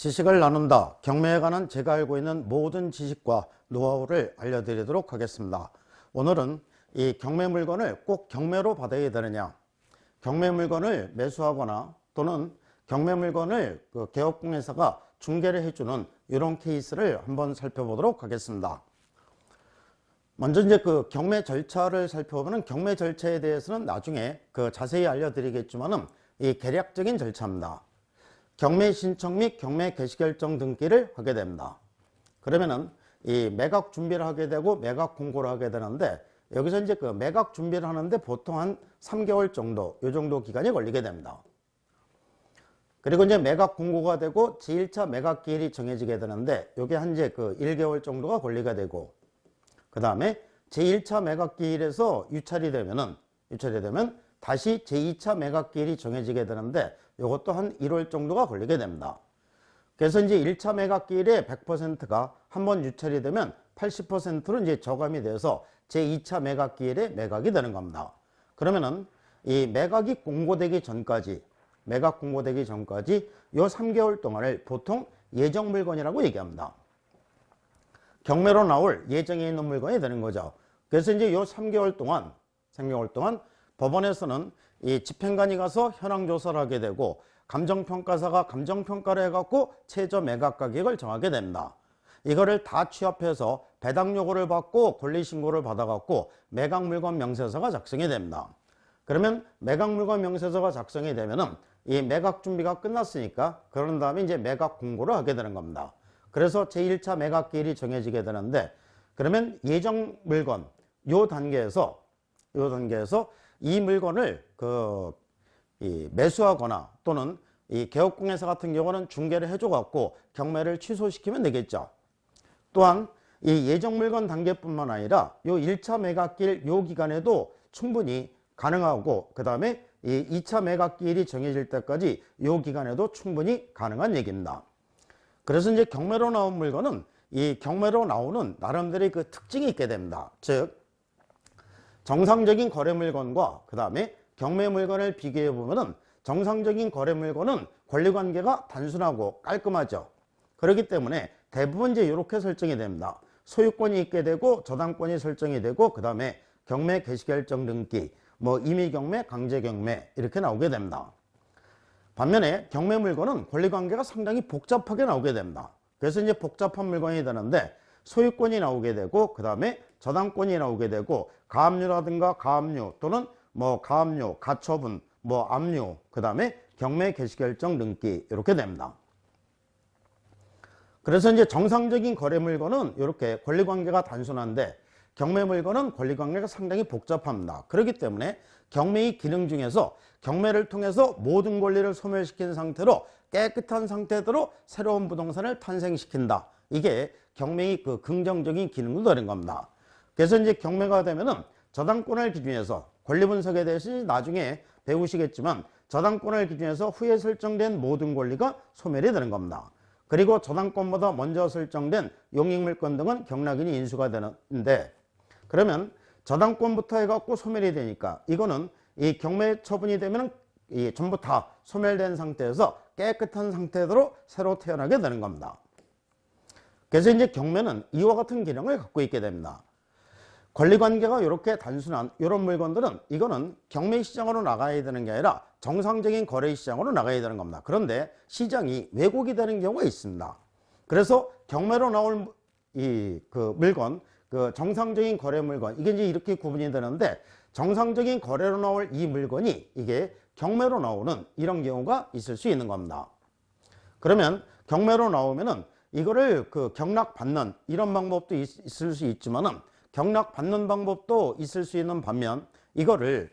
지식을 나눈다. 경매에 관한 제가 알고 있는 모든 지식과 노하우를 알려드리도록 하겠습니다. 오늘은 이 경매 물건을 꼭 경매로 받아야 되느냐, 경매 물건을 매수하거나 또는 경매 물건을 개업공회사가 중개를 해주는 이런 케이스를 한번 살펴보도록 하겠습니다. 먼저 이제 경매 절차를 살펴보면 경매 절차에 대해서는 나중에 자세히 알려드리겠지만은 이 개략적인 절차입니다. 경매 신청 및 경매 개시결정 등기를 하게 됩니다. 그러면은 이 매각 준비를 하게 되고 매각 공고를 하게 되는데, 여기서 이제 매각 준비를 하는데 보통 한 3개월 정도, 요 정도 기간이 걸리게 됩니다. 그리고 이제 매각 공고가 되고 제1차 매각 기일이 정해지게 되는데, 요게 한 이제 1개월 정도가 걸리게 되고, 그 다음에 제1차 매각 기일에서 유찰이 되면 다시 제2차 매각 기일이 정해지게 되는데, 이것도 한 1월 정도가 걸리게 됩니다. 그래서 이제 1차 매각 기일의 100%가 한번 유찰이 되면 80%로 이제 저감이 돼서 제2차 매각 기일에 매각이 되는 겁니다. 그러면은 이 매각이 공고되기 전까지, 매각 공고되기 전까지 요 3개월 동안을 보통 예정 물건이라고 얘기합니다. 경매로 나올 예정에 있는 물건이 되는 거죠. 그래서 이제 요 3개월 동안 법원에서는 이 집행관이 가서 현황 조사를 하게 되고, 감정평가사가 감정평가를 해갖고 최저 매각 가격을 정하게 됩니다. 이거를 다 취합해서 배당 요구를 받고 권리신고를 받아갖고 매각 물건 명세서가 작성이 됩니다. 그러면 매각 물건 명세서가 작성이 되면은 이 매각 준비가 끝났으니까 그런 다음에 이제 매각 공고를 하게 되는 겁니다. 그래서 제1차 매각 기일이 정해지게 되는데, 그러면 예정 물건 요 단계에서 이 물건을 이 매수하거나 또는 이 개업공회사 같은 경우는 중개를 해줘 갖고 경매를 취소시키면 되겠죠. 또한 이 예정 물건 단계뿐만 아니라 요 1차 매각기일 요 기간에도 충분히 가능하고, 그 다음에 이 2차 매각기일이 정해질 때까지 요 기간에도 충분히 가능한 얘기입니다. 그래서 이제 경매로 나온 물건은 이 경매로 나오는 나름대로의 특징이 있게 됩니다. 즉, 정상적인 거래 물건과 그 다음에 경매 물건을 비교해 보면은 정상적인 거래 물건은 권리관계가 단순하고 깔끔하죠. 그렇기 때문에 대부분 이제 이렇게 설정이 됩니다. 소유권이 있게 되고 저당권이 설정이 되고, 그 다음에 경매 개시결정 등기, 임의경매, 강제경매 이렇게 나오게 됩니다. 반면에 경매 물건은 권리관계가 상당히 복잡하게 나오게 됩니다. 그래서 이제 복잡한 물건이 되는데 소유권이 나오게 되고, 그 다음에 저당권이 나오게 되고, 가압류라든가 가압류 또는 가압류, 가처분, 압류, 그 다음에 경매 개시결정 등기 이렇게 됩니다. 그래서 이제 정상적인 거래 물건은 이렇게 권리관계가 단순한데, 경매 물건은 권리관계가 상당히 복잡합니다. 그렇기 때문에 경매의 기능 중에서 경매를 통해서 모든 권리를 소멸시킨 상태로 깨끗한 상태대로 새로운 부동산을 탄생시킨다. 이게 경매의 긍정적인 기능도 되는 겁니다. 그래서 이제 경매가 되면은 저당권을 기준해서 권리 분석에 대해서 나중에 배우시겠지만, 저당권을 기준해서 후에 설정된 모든 권리가 소멸이 되는 겁니다. 그리고 저당권보다 먼저 설정된 용익물권 등은 경락인이 인수가 되는데, 그러면 저당권부터 해갖고 소멸이 되니까 이거는 이 경매 처분이 되면 이 전부 다 소멸된 상태에서 깨끗한 상태로 새로 태어나게 되는 겁니다. 그래서 이제 경매는 이와 같은 기능을 갖고 있게 됩니다. 권리관계가 이렇게 단순한 이런 물건들은 이거는 경매 시장으로 나가야 되는 게 아니라 정상적인 거래 시장으로 나가야 되는 겁니다. 그런데 시장이 왜곡이 되는 경우가 있습니다. 그래서 경매로 나올 이 물건, 정상적인 거래 물건, 이게 이제 이렇게 구분이 되는데, 정상적인 거래로 나올 이 물건이 이게 경매로 나오는 이런 경우가 있을 수 있는 겁니다. 그러면 경매로 나오면은 이거를 경락받는 이런 방법도 있을 수 있지만은, 경락받는 방법도 있을 수 있는 반면 이거를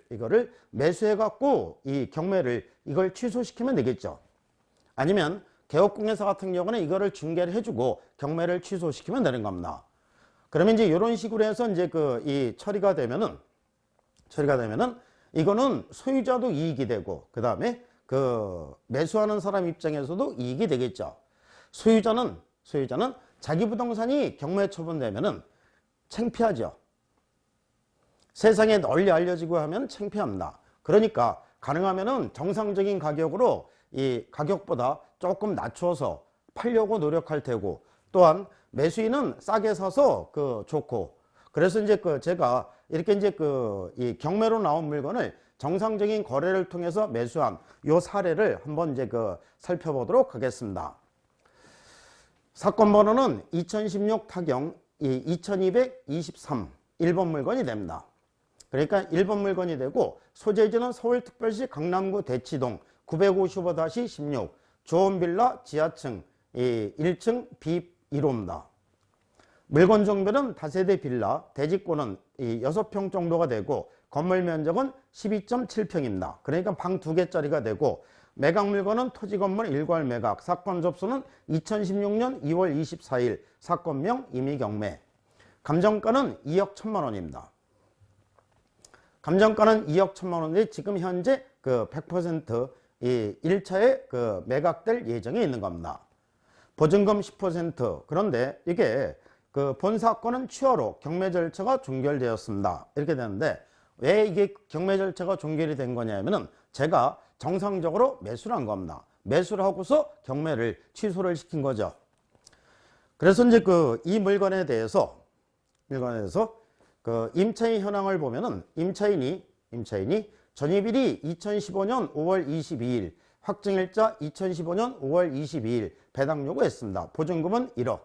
매수해 갖고 이 경매를 이걸 취소시키면 되겠죠. 아니면 개업공회사 같은 경우는 이거를 중개를 해주고 경매를 취소시키면 되는 겁니다. 그러면 이제 이런 식으로 해서 이제 이 처리가 되면은 이거는 소유자도 이익이 되고, 그 다음에 매수하는 사람 입장에서도 이익이 되겠죠. 소유자는 자기 부동산이 경매 처분되면은 창피하죠. 세상에 널리 알려지고 하면 창피합니다. 그러니까 가능하면은 정상적인 가격으로 이 가격보다 조금 낮춰서 팔려고 노력할 테고, 또한 매수인은 싸게 사서 좋고, 그래서 이제 제가 이렇게 이제 이 경매로 나온 물건을 정상적인 거래를 통해서 매수한 요 사례를 한번 이제 살펴보도록 하겠습니다. 사건 번호는 2016 타경 2223 1번 물건이 됩니다. 그러니까 1번 물건이 되고, 소재지는 서울특별시 강남구 대치동 955-16 조원빌라 지하층 1층 B1호입니다. 물건 종별은 다세대 빌라, 대지권은 6평 정도가 되고, 건물 면적은 12.7평입니다. 그러니까 방 2개짜리가 되고, 매각 물건은 토지 건물 일괄 매각, 사건 접수는 2016년 2월 24일, 사건명 임의경매. 감정가는 2억 1천만 원입니다. 감정가는 2억 1천만 원인데 지금 현재 100% 이 1차에 매각될 예정에 있는 겁니다. 보증금 10%. 그런데 이게 본 사건은 추가로 경매 절차가 종결되었습니다. 이렇게 되는데, 왜 이게 경매 절차가 종결이 된 거냐면은 제가 정상적으로 매수를 한 겁니다. 매수를 하고서 경매를 취소를 시킨 거죠. 그래서 이제 이 물건에 대해서 임차인 현황을 보면은 임차인이 전입일이 2015년 5월 22일, 확정일자 2015년 5월 22일 배당 요구했습니다. 보증금은 1억.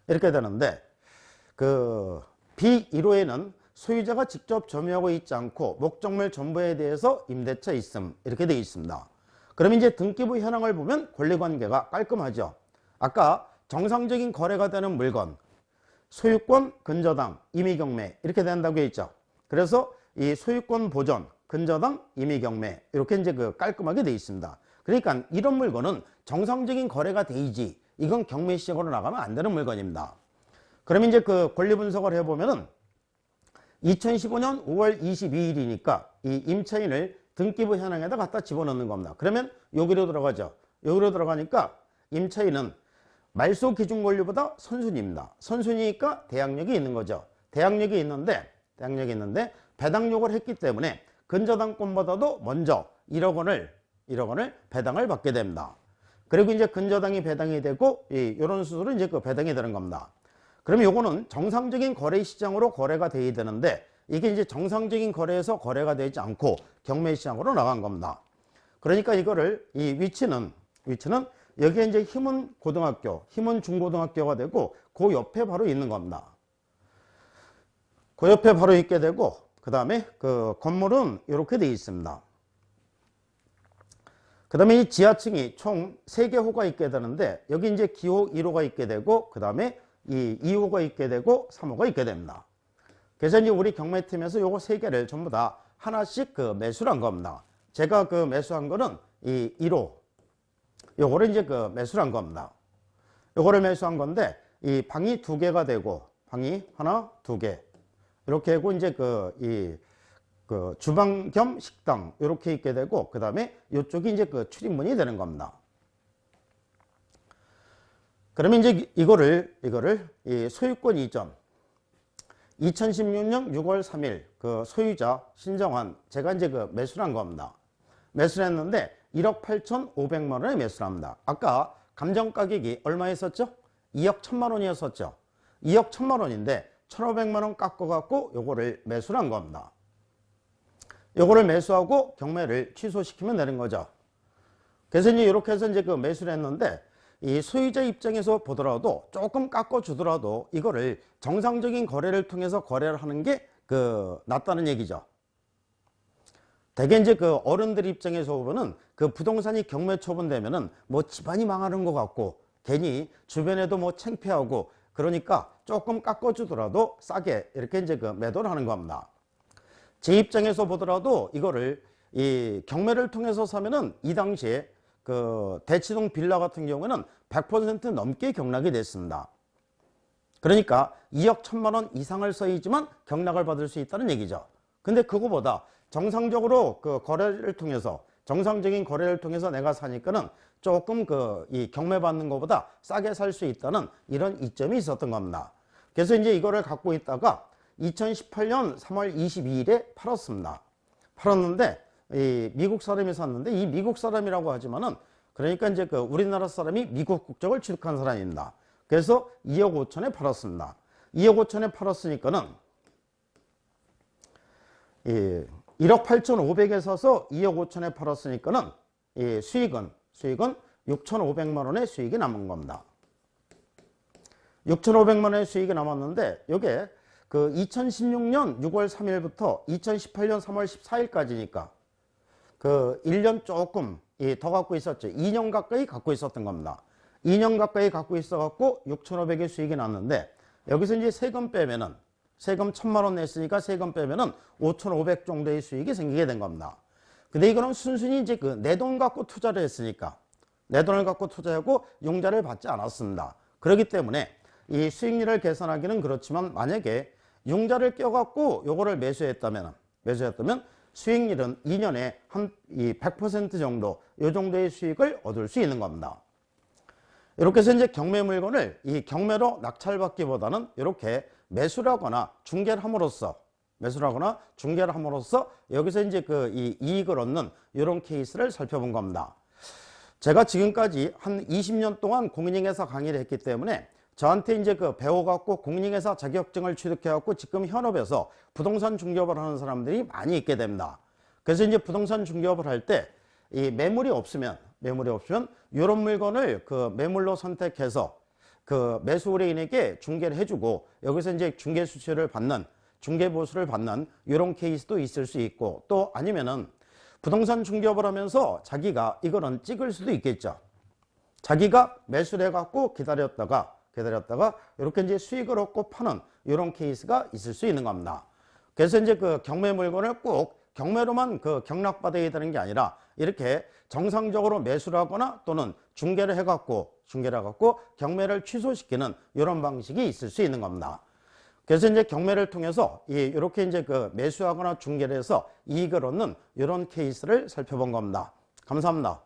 이렇게 되는데, B1호에는 소유자가 직접 점유하고 있지 않고 목적물 전부에 대해서 임대차 있음, 이렇게 되어 있습니다. 그럼 이제 등기부 현황을 보면 권리관계가 깔끔하죠. 아까 정상적인 거래가 되는 물건, 소유권, 근저당, 임의경매 이렇게 된다고 했죠. 그래서 이 소유권 보전, 근저당, 임의경매 이렇게 이제 깔끔하게 되어 있습니다. 그러니까 이런 물건은 정상적인 거래가 되지, 이건 경매 시장으로 나가면 안 되는 물건입니다. 그럼 이제 권리 분석을 해보면은 2015년 5월 22일이니까 이 임차인을 등기부 현황에다 갖다 집어넣는 겁니다. 그러면 여기로 들어가죠. 여기로 들어가니까 임차인은 말소 기준 권리보다 선순위입니다. 선순위니까 대항력이 있는 거죠. 대항력이 있는데 배당 요구를 했기 때문에 근저당권보다도 먼저 1억 원을 배당을 받게 됩니다. 그리고 이제 근저당이 배당이 되고, 이런 수수로 이제 배당이 되는 겁니다. 그러면 요거는 정상적인 거래 시장으로 거래가 돼야 되는데, 이게 이제 정상적인 거래에서 거래가 되지 않고 경매 시장으로 나간 겁니다. 그러니까 이거를 이 위치는 여기에 이제 힘은 고등학교, 힘은 중고등학교가 되고, 그 옆에 바로 있는 겁니다. 그 옆에 바로 있게 되고, 그 다음에 건물은 이렇게 되어 있습니다. 그 다음에 이 지하층이 총 3개 호가 있게 되는데, 여기 이제 기호 1호가 있게 되고, 그 다음에 이 2호가 있게 되고 3호가 있게 됩니다. 그래서 이제 우리 경매팀에서 요거 3개를 전부 다 하나씩 매수를 한 겁니다. 제가 매수한 거는 이 1호, 요거를 이제 매수를 한 겁니다. 요거를 매수한 건데, 이 방이 2개가 되고, 방이 하나, 2개. 이렇게 하고 이제 주방 겸 식당 이렇게 있게 되고, 그 다음에 이쪽이 이제 출입문이 되는 겁니다. 그러면 이제 이거를 이 소유권 이전 2016년 6월 3일 소유자 신정환, 제가 이제 매수를 한 겁니다. 매수를 했는데 1억 8,500만 원에 매수를 합니다. 아까 감정 가격이 얼마였었죠? 2억 1천만 원이었었죠. 2억 1천만 원인데 1,500만 원 깎아갖고 요거를 매수를 한 겁니다. 요거를 매수하고 경매를 취소시키면 되는 거죠. 그래서 이제 이렇게 해서 이제 매수를 했는데, 이 소유자 입장에서 보더라도 조금 깎아주더라도 이거를 정상적인 거래를 통해서 거래를 하는 게 낫다는 얘기죠. 대개 이제 어른들 입장에서 보면은 부동산이 경매 처분되면은 뭐 집안이 망하는 것 같고, 괜히 주변에도 뭐 창피하고, 그러니까 조금 깎아주더라도 싸게 이렇게 이제 매도를 하는 겁니다. 제 입장에서 보더라도 이거를 이 경매를 통해서 사면은 이 당시에 대치동 빌라 같은 경우에는 100% 넘게 경락이 됐습니다. 그러니까 2억 1천만 원 이상을 써야지만 경락을 받을 수 있다는 얘기죠. 근데 그거보다 정상적으로 거래를 통해서, 정상적인 거래를 통해서 내가 사니까는 조금 이 경매 받는 것보다 싸게 살 수 있다는 이런 이점이 있었던 겁니다. 그래서 이제 이거를 갖고 있다가 2018년 3월 22일에 팔았습니다. 팔았는데 이 미국 사람이 샀는데, 이 미국 사람이라고 하지만은 그러니까 이제 그 우리나라 사람이 미국 국적을 취득한 사람입니다. 그래서 2억 5천에 팔았습니다. 2억 5천에 팔았으니까는 1억 8,500에 사서 2억 5천에 팔았으니까는 이 수익은 6,500만 원의 수익이 남은 겁니다. 6,500만 원의 수익이 남았는데 이게 그 2016년 6월 3일부터 2018년 3월 14일까지니까 그 1년 조금 더 갖고 있었죠. 2년 가까이 갖고 있었던 겁니다. 2년 가까이 갖고 있어 갖고 6,500의 수익이 났는데 여기서 이제 세금 빼면은 세금 1,000만 원 냈으니까 세금 빼면은 5,500 정도의 수익이 생기게 된 겁니다. 근데 이거는 순순히 이제 그 내 돈 갖고 투자를 했으니까 내 돈을 갖고 투자하고 융자를 받지 않았습니다. 그렇기 때문에 이 수익률을 계산하기는 그렇지만 만약에 융자를 껴갖고 요거를 매수했다면 수익률은 2년에 한 100% 정도 요 정도의 수익을 얻을 수 있는 겁니다. 이렇게 해서 이제 경매 물건을 이 경매로 낙찰받기보다는 이렇게 매수를 하거나 중개를 함으로써 여기서 이제 그 이 이익을 얻는 이런 케이스를 살펴본 겁니다. 제가 지금까지 한 20년 동안 공인중개사 강의를 했기 때문에 저한테 이제 그 배워갖고 공인중개사 자격증을 취득해갖고 지금 현업에서 부동산 중개업을 하는 사람들이 많이 있게 됩니다. 그래서 이제 부동산 중개업을 할 때 이 매물이 없으면 이런 물건을 그 매물로 선택해서 그 매수 의뢰인에게 중개를 해주고 여기서 이제 중개 수수료를 받는 중개 보수를 받는 이런 케이스도 있을 수 있고 또 아니면은 부동산 중개업을 하면서 자기가 이거는 찍을 수도 있겠죠. 자기가 매수를 해갖고 기다렸다가 이렇게 이제 수익을 얻고 파는 이런 케이스가 있을 수 있는 겁니다. 그래서 이제 그 경매 물건을 꼭 경매로만 그 경락받아야 되는 게 아니라 이렇게 정상적으로 매수를 하거나 또는 중개를 해갖고 경매를 취소시키는 이런 방식이 있을 수 있는 겁니다. 그래서 이제 경매를 통해서 이렇게 이제 그 매수하거나 중개를 해서 이익을 얻는 이런 케이스를 살펴본 겁니다. 감사합니다.